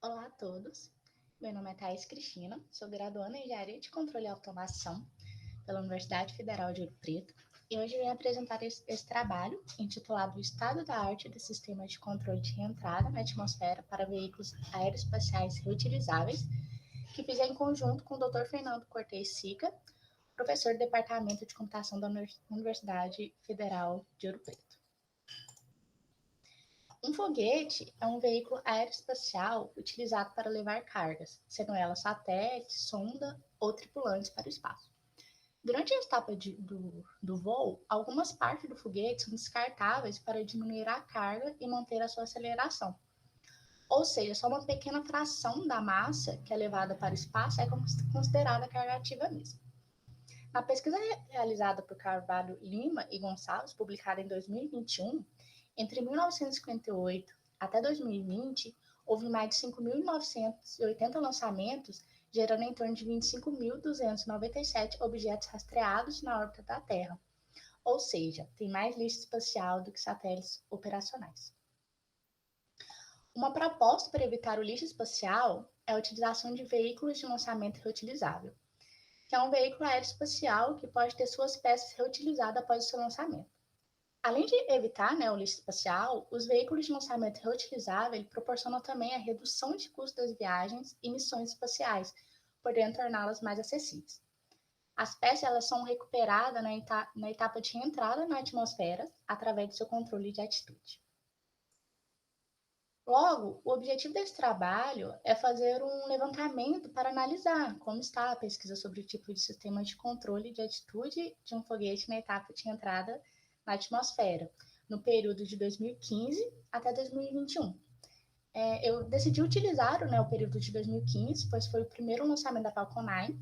Olá a todos, meu nome é Thaís Cristina, sou graduanda em Engenharia de Controle e Automação pela Universidade Federal de Ouro Preto e hoje venho apresentar esse trabalho intitulado O Estado da Arte do Sistema de Controle de Reentrada na Atmosfera para Veículos Aeroespaciais Reutilizáveis, que fiz em conjunto com o Dr. Fernando Cortez Sica, professor do Departamento de Computação da Universidade Federal de Ouro Preto. Um foguete é um veículo aeroespacial utilizado para levar cargas, sendo ela satélite, sonda ou tripulantes para o espaço. Durante a etapa do voo, algumas partes do foguete são descartáveis para diminuir a carga e manter a sua aceleração. Ou seja, só uma pequena fração da massa que é levada para o espaço é considerada carga ativa mesmo. Na pesquisa realizada por Carvalho Lima e Gonçalves, publicada em 2021, entre 1958 até 2020, houve mais de 5.980 lançamentos, gerando em torno de 25.297 objetos rastreados na órbita da Terra. Ou seja, tem mais lixo espacial do que satélites operacionais. Uma proposta para evitar o lixo espacial é a utilização de veículos de lançamento reutilizável, que é um veículo aeroespacial que pode ter suas peças reutilizadas após o seu lançamento. Além de evitar o lixo espacial, os veículos de lançamento reutilizável proporcionam também a redução de custos das viagens e missões espaciais, podendo torná-las mais acessíveis. As peças elas são recuperadas na etapa de reentrada na atmosfera através do seu controle de atitude. Logo, o objetivo desse trabalho é fazer um levantamento para analisar como está a pesquisa sobre o tipo de sistema de controle de atitude de um foguete na etapa de entrada na atmosfera, no período de 2015 até 2021. Eu decidi utilizar o período de 2015, pois foi o primeiro lançamento da Falcon 9,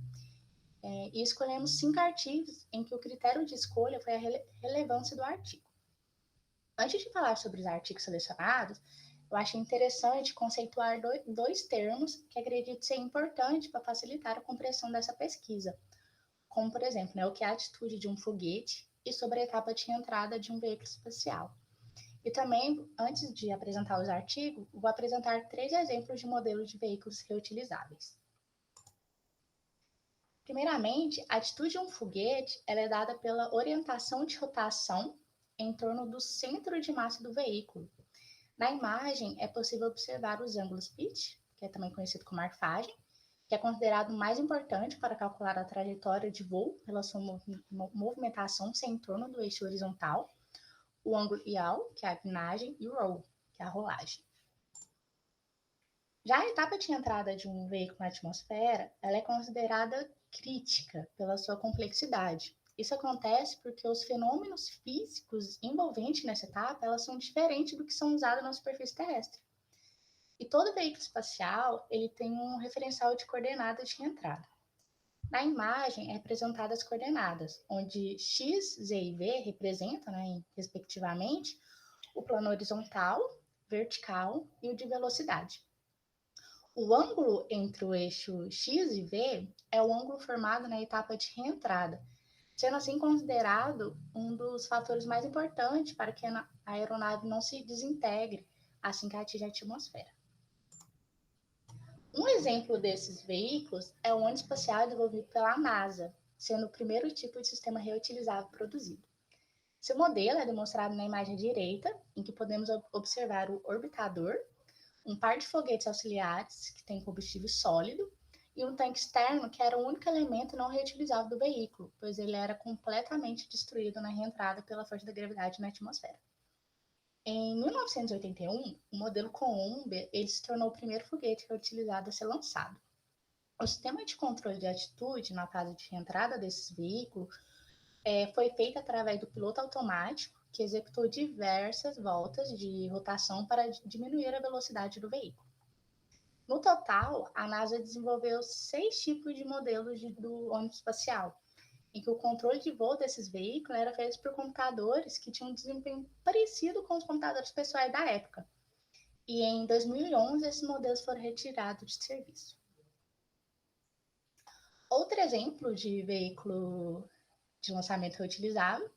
e escolhemos 5 artigos em que o critério de escolha foi a relevância do artigo. Antes de falar sobre os artigos selecionados, eu achei interessante conceituar dois termos que acredito ser importantes para facilitar a compreensão dessa pesquisa, como, por exemplo, o que é a atitude de um foguete e sobre a etapa de entrada de um veículo espacial. E também, antes de apresentar os artigos, vou apresentar 3 exemplos de modelos de veículos reutilizáveis. Primeiramente, a atitude de um foguete ela é dada pela orientação de rotação em torno do centro de massa do veículo. Na imagem, é possível observar os ângulos pitch, que é também conhecido como arfagem, que é considerado o mais importante para calcular a trajetória de voo pela sua movimentação sem em torno do eixo horizontal, o ângulo yaw, que é a vinagem, e o roll, que é a rolagem. Já a etapa de entrada de um veículo na atmosfera, ela é considerada crítica pela sua complexidade. Isso acontece porque os fenômenos físicos envolventes nessa etapa, elas são diferentes do que são usados na superfície terrestre. E todo veículo espacial, ele tem um referencial de coordenadas de entrada. Na imagem, é representadas as coordenadas, onde x, z e v representam, respectivamente, o plano horizontal, vertical e o de velocidade. O ângulo entre o eixo x e v é o ângulo formado na etapa de reentrada, sendo assim considerado um dos fatores mais importantes para que a aeronave não se desintegre assim que atinge a atmosfera. Um exemplo desses veículos é o ônibus espacial desenvolvido pela NASA, sendo o primeiro tipo de sistema reutilizável produzido. Seu modelo é demonstrado na imagem direita, em que podemos observar o orbitador, um par de foguetes auxiliares, que tem combustível sólido, e um tanque externo, que era o único elemento não reutilizável do veículo, pois ele era completamente destruído na reentrada pela força da gravidade na atmosfera. Em 1981, o modelo Columbia ele se tornou o primeiro foguete reutilizado a ser lançado. O sistema de controle de altitude na fase de reentrada desses veículos foi feito através do piloto automático, que executou diversas voltas de rotação para diminuir a velocidade do veículo. No total, a NASA desenvolveu 6 tipos de modelos do ônibus espacial, em que o controle de voo desses veículos era feito por computadores que tinham um desempenho parecido com os computadores pessoais da época. E em 2011, esses modelos foram retirados de serviço. Outro exemplo de veículo de lançamento reutilizável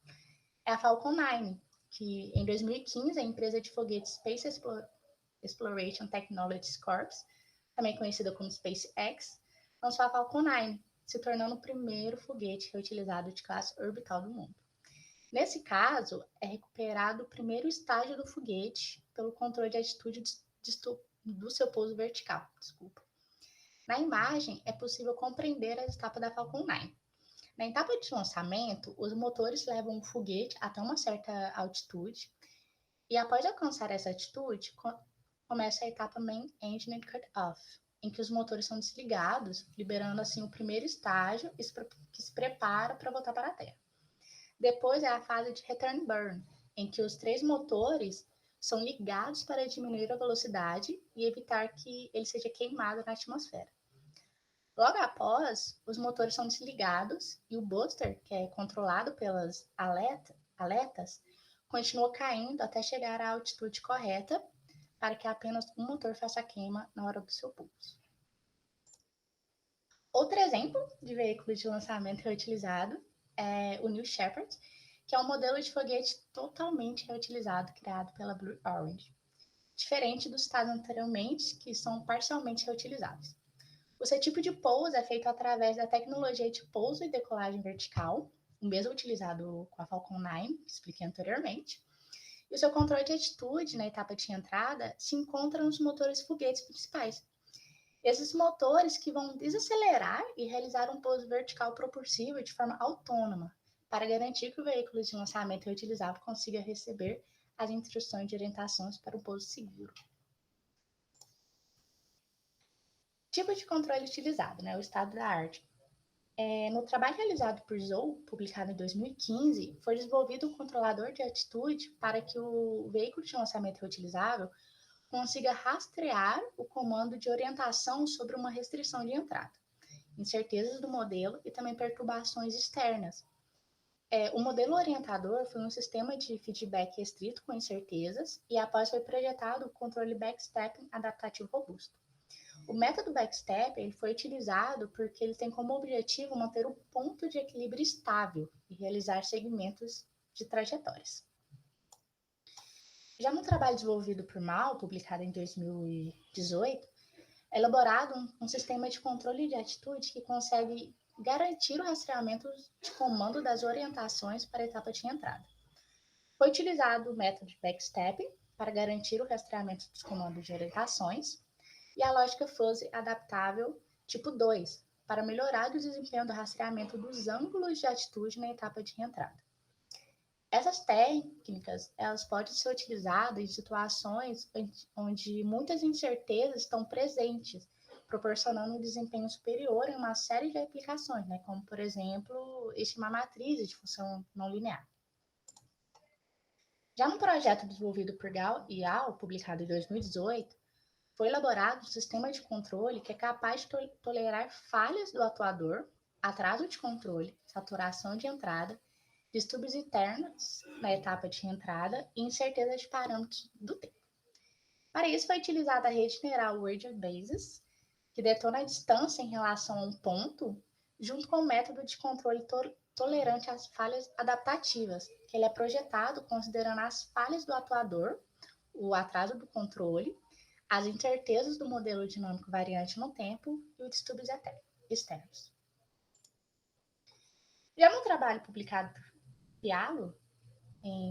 é a Falcon 9, que em 2015 a empresa de foguetes Space Exploration Technologies Corp. também conhecida como SpaceX, lançou a Falcon 9, se tornando o primeiro foguete reutilizado de classe orbital do mundo. Nesse caso, é recuperado o primeiro estágio do foguete pelo controle de altitude do seu pouso vertical. Desculpa. Na imagem, é possível compreender as etapas da Falcon 9. Na etapa de lançamento, os motores levam o foguete até uma certa altitude e após alcançar essa altitude, começa a etapa Main Engine Cut-Off, em que os motores são desligados, liberando assim o primeiro estágio que se prepara para voltar para a Terra. Depois é a fase de Return Burn, em que os 3 motores são ligados para diminuir a velocidade e evitar que ele seja queimado na atmosfera. Logo após, os motores são desligados e o booster, que é controlado pelas aletas, continua caindo até chegar à altitude correta para que apenas um motor faça a queima na hora do seu pouso. Outro exemplo de veículo de lançamento reutilizado é o New Shepard, que é um modelo de foguete totalmente reutilizado criado pela Blue Origin, diferente dos citados anteriormente, que são parcialmente reutilizados. O seu tipo de pouso é feito através da tecnologia de pouso e decolagem vertical, o mesmo utilizado com a Falcon 9, que expliquei anteriormente. E o seu controle de altitude na etapa de entrada se encontra nos motores foguetes principais. Esses motores que vão desacelerar e realizar um pouso vertical propulsivo de forma autônoma, para garantir que o veículo de lançamento reutilizável consiga receber as instruções de orientações para um pouso seguro. Tipo de controle utilizado, o estado da arte. No trabalho realizado por Zou, publicado em 2015, foi desenvolvido um controlador de altitude para que o veículo de lançamento reutilizável consiga rastrear o comando de orientação sobre uma restrição de entrada, incertezas do modelo e também perturbações externas. O modelo orientador foi um sistema de feedback restrito com incertezas e após foi projetado o controle backstepping adaptativo robusto. O método backstep ele foi utilizado porque ele tem como objetivo manter o ponto de equilíbrio estável e realizar segmentos de trajetórias. Já no trabalho desenvolvido por Mal, publicado em 2018, é elaborado um sistema de controle de atitude que consegue garantir o rastreamento de comando das orientações para a etapa de entrada. Foi utilizado o método backstepping para garantir o rastreamento dos comandos de orientações, e a lógica fuzzy adaptável tipo 2, para melhorar o desempenho do rastreamento dos ângulos de atitude na etapa de entrada. Essas técnicas elas podem ser utilizadas em situações onde muitas incertezas estão presentes, proporcionando um desempenho superior em uma série de aplicações, como, por exemplo, estimar matrizes de função não linear. Já no projeto desenvolvido por Gao e Al, publicado em 2018, foi elaborado um sistema de controle que é capaz de tolerar falhas do atuador, atraso de controle, saturação de entrada, distúrbios internos na etapa de entrada e incerteza de parâmetros do tempo. Para isso, foi utilizada a rede neural Weighted Basis, que detona a distância em relação a um ponto, junto com o método de controle tolerante às falhas adaptativas, que ele é projetado considerando as falhas do atuador, o atraso do controle, as incertezas do modelo dinâmico variante no tempo e os distúrbios externos. Já no trabalho publicado por Pialo,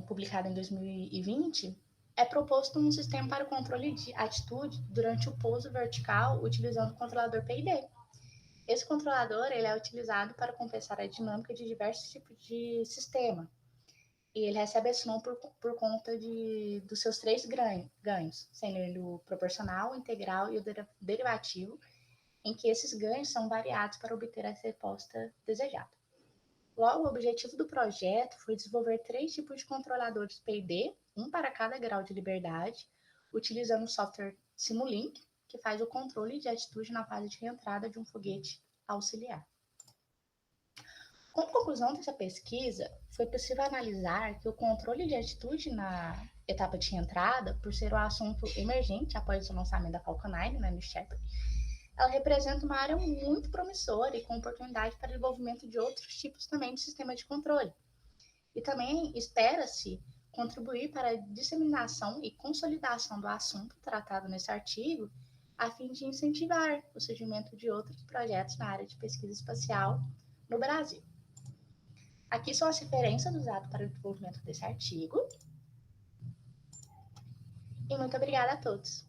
publicado em 2020, é proposto um sistema para o controle de atitude durante o pouso vertical utilizando o controlador PID. Esse controlador ele é utilizado para compensar a dinâmica de diversos tipos de sistema. E ele recebe esse nome por conta dos seus 3 ganhos, sendo ele o proporcional, o integral e o derivativo, em que esses ganhos são variados para obter a resposta desejada. Logo, o objetivo do projeto foi desenvolver 3 tipos de controladores PID, um para cada grau de liberdade, utilizando o software Simulink, que faz o controle de atitude na fase de reentrada de um foguete auxiliar. Como conclusão dessa pesquisa, foi possível analisar que o controle de atitude na etapa de entrada, por ser um assunto emergente após o lançamento da Falcon 9, no Shepard, ela representa uma área muito promissora e com oportunidade para desenvolvimento de outros tipos também de sistema de controle. E também espera-se contribuir para a disseminação e consolidação do assunto tratado nesse artigo, a fim de incentivar o surgimento de outros projetos na área de pesquisa espacial no Brasil. Aqui são as referências usadas para o desenvolvimento desse artigo. E muito obrigada a todos.